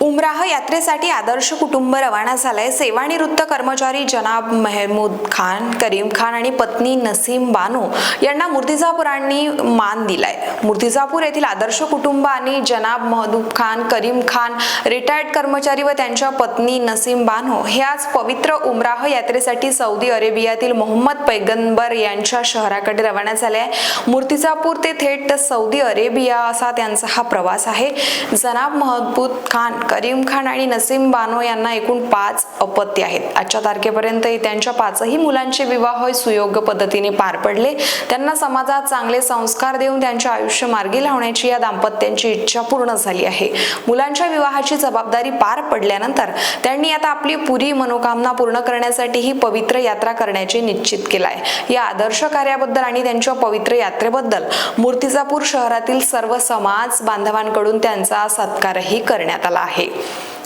उमराह यात्रेसाठी आदर्श कुटुंब रवाना झालंय। सेवानिवृत्त कर्मचारी जनाब महमूद खान, करीम खान आणि पत्नी नसीम बानो यांना मूर्तिजापुरांनी मान दिलाय। मूर्तिजापूर येथील आदर्श कुटुंब आणि जनाब महमूद खान, करीम खान, रिटायर्ड कर्मचारी व त्यांच्या पत्नी नसीम बानो हे आज पवित्र उमराह यात्रेसाठी सौदी अरेबियातील मोहम्मद पैगंबर यांच्या शहराकडे रवाना झाले आहे। मूर्तिजापूर ते थेट सौदी अरेबिया असा त्यांचा हा प्रवास आहे। जनाब महमूद खान, करीम खान आणि नसीम बानो यांना एकूण 5 अपत्य आहेत। आजच्या तारखेपर्यंत त्यांच्या 5ही मुलांचे विवाह सुयोग्य पद्धतीने पार पडले। त्यांना समाजात चांगले संस्कार देऊन त्यांचे आयुष्य मार्गी लावण्याची या दाम्पत्यांची इच्छा पूर्ण झाली आहे। मुलांच्या विवाहाची जबाबदारी पार पडल्यानंतर त्यांनी आता आपली पुरी मनोकामना पूर्ण करण्यासाठी ही पवित्र यात्रा करण्याचे निश्चित केले आहे। या आदर्श कार्याबद्दल आणि त्यांच्या पवित्र यात्रेबद्दल मूर्तिजापूर शहरातील सर्व समाज बांधवांकडून त्यांचा सत्कारही करण्यात आला आहे।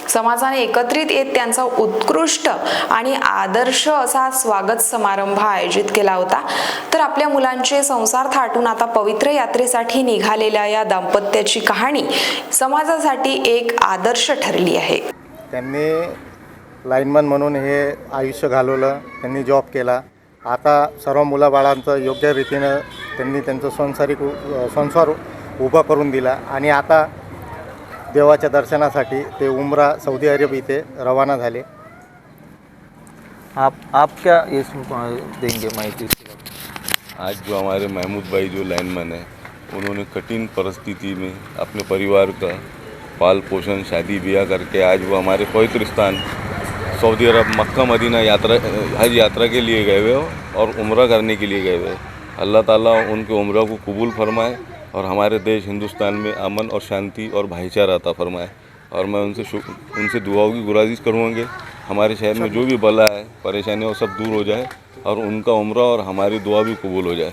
समाजाने एकत्रित येत त्यांचा उत्कृष्ट आणि आदर्श असा स्वागत समारंभ आयोजित केला होता। तर आपल्या मुलांचे संसार थाटून आता पवित्र यात्रेसाठी निघालेल्या या दाम्पत्याची कहाणी समाजासाठी एक आदर्श ठरली आहे। त्यांनी लाईनमन म्हणून हे आयुष्य घालवलं, त्यांनी जॉब केला। आता सर्व मुलाबाळांचं योग्य रीतीनं त्यांनी त्यांचं संसार उभा करून दिला आणि आता देवाच्या दर्शनासाठी ते उमरा सऊदी अरब इथे रवाना झाले। आप क्या इसमें देंगे माहिती? आज जो हमारे महमूद भाई जो लाइनमैन है, उन्होंने कठिन परिस्थिति में अपने परिवार का पाल पोषण, शादी ब्याह करके आज वो हमारे पवित्र स्थान सऊदी अरब मक्का मदीना हज यात्रा के लिए गए हुए और उम्रा करने के लिए गए हुए। अल्लाह ताला उनके उम्रा को कबूल फरमाए और हमारे देश हिंदुस्तान में अमन और शांति और भाईचारा अता फरमाए। और मैं उनसे दुआओं की गुजारिश करूँगा, हमारे शहर में जो भी बला है, परेशानी वो सब दूर हो जाए और उनका उम्रा और हमारी दुआ भी कबूल हो जाए।